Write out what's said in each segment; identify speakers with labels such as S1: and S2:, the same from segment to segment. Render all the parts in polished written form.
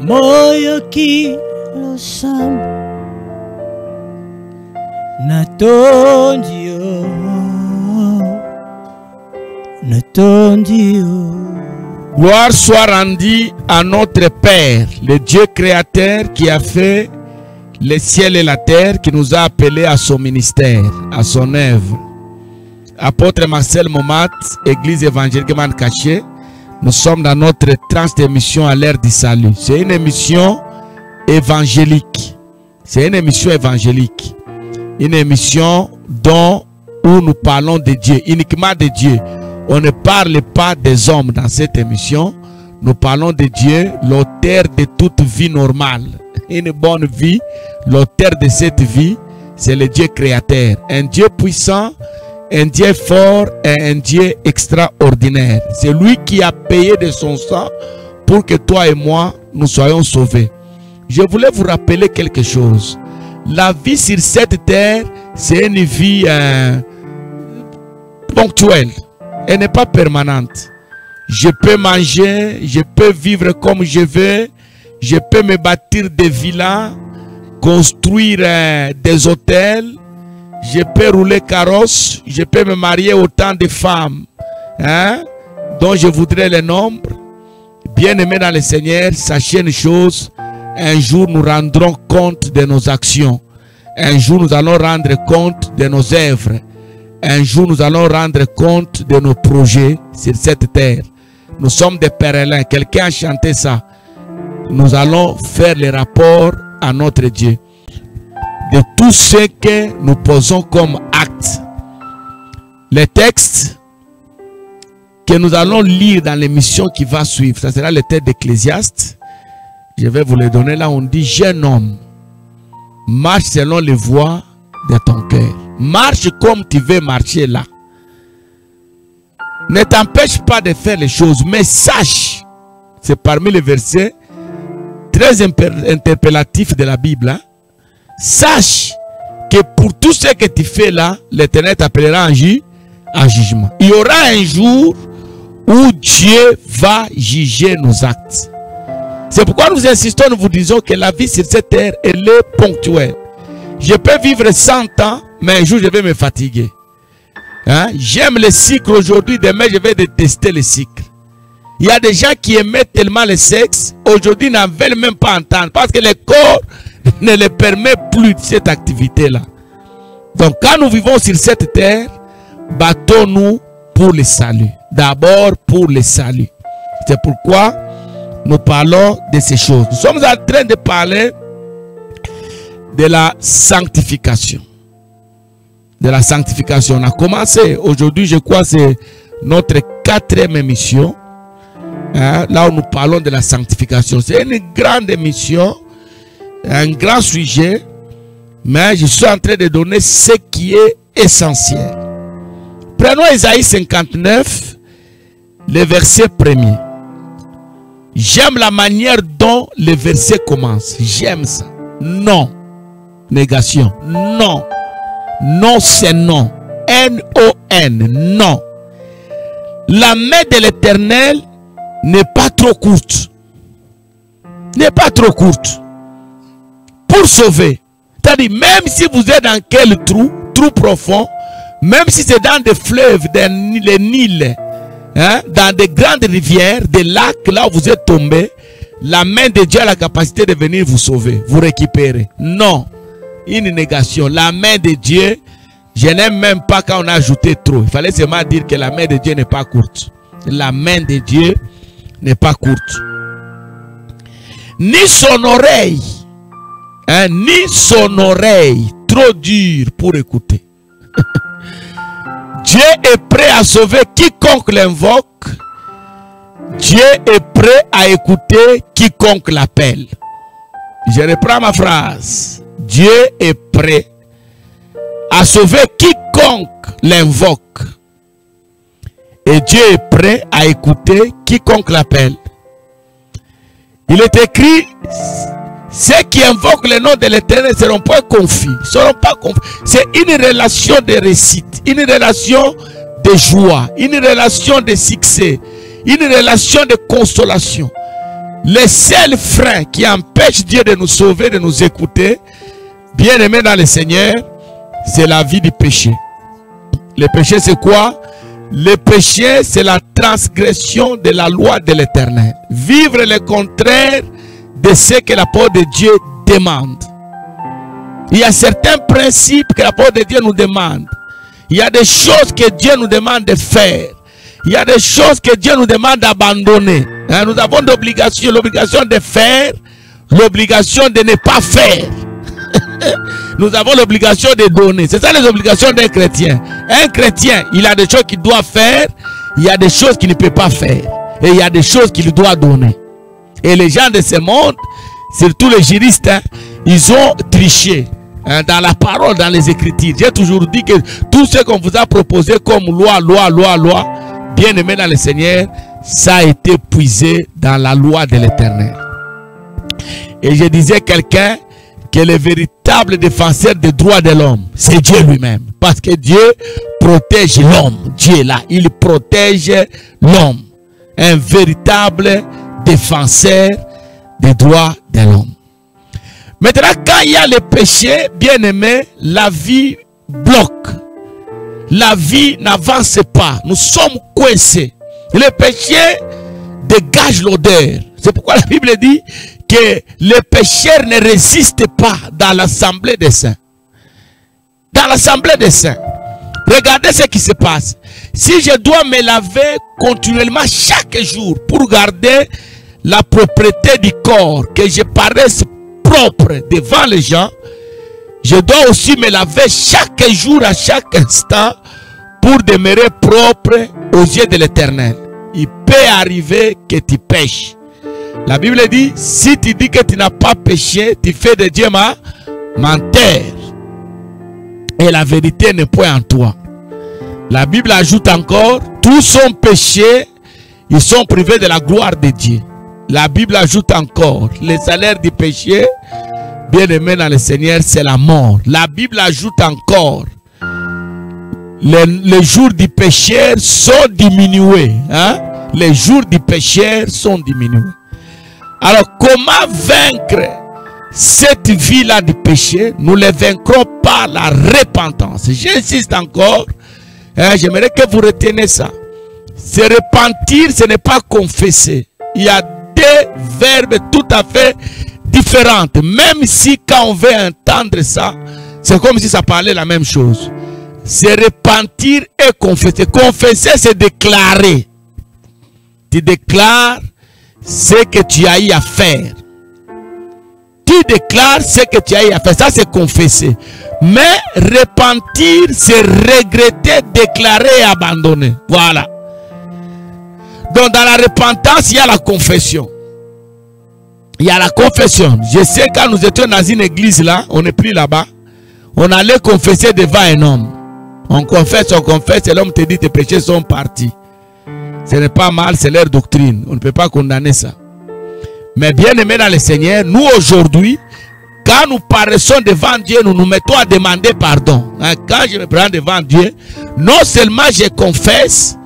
S1: moyo kilo samba natondio natondio.
S2: Gloire soit rendue à notre Père, le Dieu créateur qui a fait le ciel et la terre, qui nous a appelés à son ministère, à son œuvre. Apôtre Marcel Momat, Église évangélique Man Caché, nous sommes dans notre tranche d'émission à l'ère du salut. C'est une émission évangélique. C'est une émission évangélique. Une émission où nous parlons de Dieu, uniquement de Dieu. On ne parle pas des hommes dans cette émission. Nous parlons de Dieu, l'auteur de toute vie normale. Une bonne vie, l'auteur de cette vie, c'est le Dieu créateur. Un Dieu puissant, un Dieu fort et un Dieu extraordinaire. C'est lui qui a payé de son sang pour que toi et moi, nous soyons sauvés. Je voulais vous rappeler quelque chose. La vie sur cette terre, c'est une vie ponctuelle. Elle n'est pas permanente. Je peux manger, je peux vivre comme je veux, je peux me bâtir des villas, construire des hôtels, je peux rouler carrosse, je peux me marier autant de femmes dont je voudrais le nombre. Bien-aimés dans le Seigneur, sachez une chose, un jour nous rendrons compte de nos actions. Un jour nous allons rendre compte de nos œuvres. Un jour nous allons rendre compte de nos projets sur cette terre. Nous sommes des pèlerins. Quelqu'un a chanté ça. Nous allons faire les rapports à notre Dieu de tout ce que nous posons comme acte. Les textes que nous allons lire dans l'émission qui va suivre, ça sera le texte d'Ecclésiaste. Je vais vous le donner là. On dit: jeune homme, marche selon les voies de ton cœur. Marche comme tu veux marcher là. Ne t'empêche pas de faire les choses, mais sache, c'est parmi les versets très interpellatifs de la Bible, sache que pour tout ce que tu fais là, l'Éternel t'appellera en jugement. Il y aura un jour où Dieu va juger nos actes. C'est pourquoi nous insistons, nous vous disons que la vie sur cette terre, elle est ponctuelle. Je peux vivre 100 ans, mais un jour je vais me fatiguer. J'aime le cycle aujourd'hui, demain je vais détester le cycle. Il y a des gens qui aimaient tellement le sexe, aujourd'hui n'en veulent même pas entendre, parce que le corps ne les permet plus de cette activité-là. Donc quand nous vivons sur cette terre, battons-nous pour le salut. D'abord pour le salut. C'est pourquoi nous parlons de ces choses. Nous sommes en train de parler de la sanctification. De la sanctification. On a commencé aujourd'hui, je crois, c'est notre 4e émission. Là où nous parlons de la sanctification. C'est une grande émission, un grand sujet, mais je suis en train de donner ce qui est essentiel. Prenons Isaïe 59, le verset 1er. J'aime la manière dont le verset commence. J'aime ça. Non. Négation. Non. Non, c'est non. N-O-N. Non. La main de l'Éternel n'est pas trop courte. N'est pas trop courte. Pour sauver. C'est-à-dire, même si vous êtes dans quel trou profond, même si c'est dans des fleuves, les Nils, dans des grandes rivières, des lacs, là où vous êtes tombé, la main de Dieu a la capacité de venir vous sauver, vous récupérer. Non. Une négation. La main de Dieu, je n'aime même pas quand on a ajouté trop. Il fallait seulement dire que la main de Dieu n'est pas courte. La main de Dieu n'est pas courte. Ni son oreille, ni son oreille trop dure pour écouter. Dieu est prêt à sauver quiconque l'invoque. Dieu est prêt à écouter quiconque l'appelle. Je reprends ma phrase. Dieu est prêt à sauver quiconque l'invoque. Et Dieu est prêt à écouter quiconque l'appelle. Il est écrit: ceux qui invoquent le nom de l'Éternel ne seront pas confus. C'est une relation de réussite, une relation de joie, une relation de succès, une relation de consolation. le seul frein qui empêche Dieu de nous sauver, de nous écouter, bien aimé dans le Seigneur, c'est la vie du péché. Le péché, c'est quoi? Le péché, c'est la transgression de la loi de l'Éternel. Vivre le contraire de ce que la parole de Dieu demande. Il y a certains principes que la parole de Dieu nous demande. Il y a des choses que Dieu nous demande de faire. Il y a des choses que Dieu nous demande d'abandonner. Nous avons l'obligation de faire, l'obligation de ne pas faire. Nous avons l'obligation de donner. C'est ça les obligations d'un chrétien. Un chrétien, il a des choses qu'il doit faire, il y a des choses qu'il ne peut pas faire. Et il y a des choses qu'il doit donner. Et les gens de ce monde, surtout les juristes, ils ont triché dans la parole, dans les Écritures. J'ai toujours dit que tout ce qu'on vous a proposé comme loi, bien aimé dans le Seigneur, ça a été puisé dans la loi de l'Éternel. Et je disais quelqu'un que le véritable défenseur des droits de l'homme, c'est Dieu lui-même. Parce que Dieu protège l'homme. Dieu est là, il protège l'homme. Un véritable défenseur des droits de l'homme. Maintenant, quand il y a le péché, bien aimé, la vie bloque. La vie n'avance pas. Nous sommes coincés. Le péché dégage l'odeur. C'est pourquoi la Bible dit que les pécheurs ne résistent pas dans l'assemblée des saints. Dans l'assemblée des saints. Regardez ce qui se passe. Si je dois me laver continuellement chaque jour pour garder la propreté du corps, que je paraisse propre devant les gens, je dois aussi me laver chaque jour, à chaque instant, pour demeurer propre aux yeux de l'Éternel. Il peut arriver que tu pêches. La Bible dit, si tu dis que tu n'as pas péché, tu fais de Dieu menteur. Et la vérité n'est point en toi. La Bible ajoute encore, tous sont péchés, ils sont privés de la gloire de Dieu. La Bible ajoute encore, le salaire du péché, bien aimé dans le Seigneur, c'est la mort. La Bible ajoute encore, les jours du pécheur sont diminués. Les jours du pécheur sont diminués. Alors, comment vaincre cette vie-là du péché? Nous ne vaincrons pas la repentance. J'insiste encore. J'aimerais que vous reteniez ça. Se repentir, ce n'est pas confesser. Il y a deux verbes tout à fait différents. Même si quand on veut entendre ça, c'est comme si ça parlait la même chose. Se repentir et confesser. Confesser, c'est déclarer. Tu déclares ce que tu as eu à faire. Tu déclares ce que tu as eu à faire. Ça, c'est confesser. Mais repentir, c'est regretter, déclarer et abandonner. Voilà. Donc, dans la repentance, il y a la confession. Il y a la confession. Je sais, quand nous étions dans une église là, on n'est plus là-bas, on allait confesser devant un homme. On confesse, et l'homme te dit tes péchés sont partis. Ce n'est pas mal, c'est leur doctrine. On ne peut pas condamner ça. Mais bien aimé dans le Seigneur, nous aujourd'hui, quand nous paraissons devant Dieu, nous nous mettons à demander pardon. Quand je me prends devant Dieu, non seulement je confesse,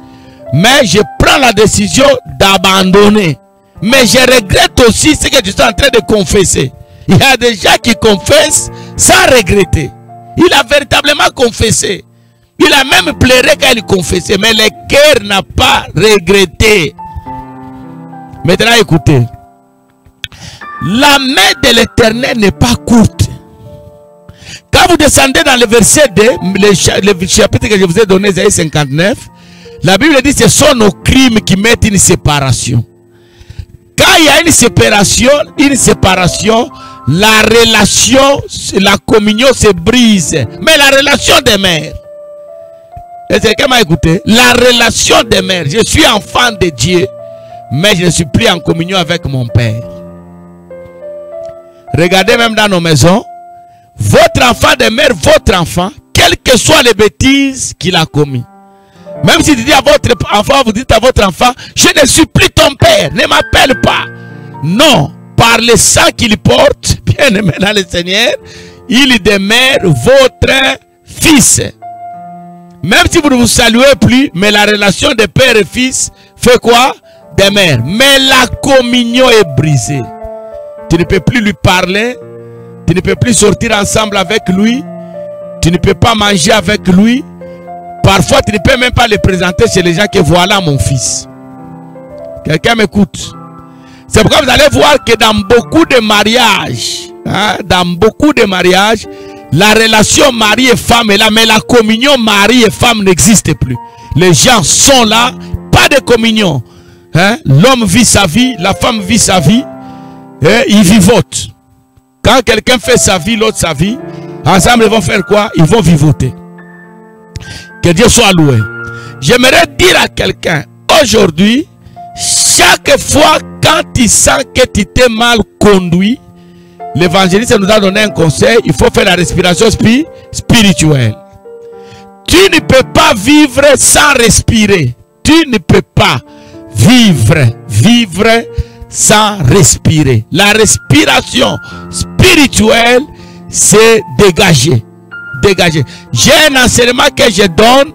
S2: mais je prends la décision d'abandonner. Mais je regrette aussi ce que je suis en train de confesser. Il y a des gens qui confessent sans regretter. Il a véritablement confessé. Il a même pleuré quand il confessait, mais le cœur n'a pas regretté. Maintenant, écoutez. La main de l'Éternel n'est pas courte. Quand vous descendez dans le verset 2, le chapitre que je vous ai donné, Isaïe 59, la Bible dit que ce sont nos crimes qui mettent une séparation. Quand il y a une séparation, la relation, la communion se brise. Mais la relation des mères, est-ce que quelqu'un m'a écouté? La relation des mères, je suis enfant de Dieu, mais je ne suis plus en communion avec mon Père. Regardez même dans nos maisons, votre enfant de mère, votre enfant, quelles que soient les bêtises qu'il a commis. Même si tu dis à votre enfant, vous dites à votre enfant, je ne suis plus ton père, ne m'appelle pas. Non, par le sang qu'il porte, bien aimé dans le Seigneur, il demeure votre fils. Même si vous ne vous saluez plus, mais la relation de père et fils fait quoi? des mères. Mais la communion est brisée. Tu ne peux plus lui parler. Tu ne peux plus sortir ensemble avec lui. Tu ne peux pas manger avec lui. Parfois, tu ne peux même pas le présenter chez les gens que voilà mon fils. Quelqu'un m'écoute. C'est pourquoi vous allez voir que dans beaucoup de mariages, la relation mari et femme est là, mais la communion mari et femme n'existe plus. Les gens sont là, pas de communion. L'homme vit sa vie, la femme vit sa vie, et ils vivotent. Quand quelqu'un fait sa vie, l'autre sa vie, ensemble ils vont faire quoi? Ils vont vivoter. Que Dieu soit loué. J'aimerais dire à quelqu'un, aujourd'hui, chaque fois quand tu sens que tu t'es mal conduit, l'évangéliste nous a donné un conseil, il faut faire la respiration spirituelle. Tu ne peux pas vivre sans respirer. Tu ne peux pas vivre sans respirer. La respiration spirituelle, c'est dégager. J'ai un enseignement que je donne,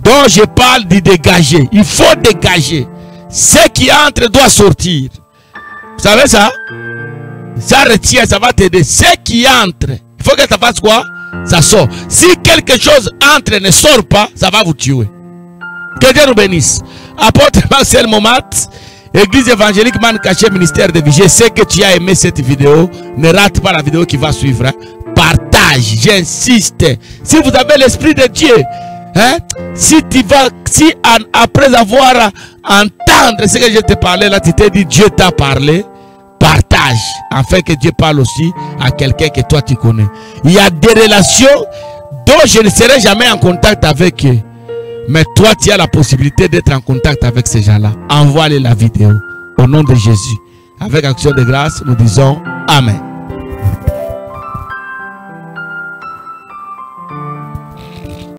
S2: dont je parle de dégager. Il faut dégager. Ce qui entre doit sortir. Vous savez ça? Ça retient, ça va t'aider. Ce qui entre, il faut que ça fasse quoi? Ça sort. Si quelque chose entre et ne sort pas, ça va vous tuer. Que Dieu nous bénisse. Apôtre Marcel Momat, Église évangélique Man Caché, ministère de vie. Je sais que tu as aimé cette vidéo. Ne rate pas la vidéo qui va suivre. Partage, j'insiste. Si vous avez l'esprit de Dieu, après avoir entendu ce que je te parlais là, tu t'es dit Dieu t'a parlé, partage, afin que Dieu parle aussi à quelqu'un que toi tu connais. Il y a des relations dont je ne serai jamais en contact avec eux, mais toi tu as la possibilité d'être en contact avec ces gens-là. Envoie-les la vidéo au nom de Jésus. Avec action de grâce, nous disons Amen.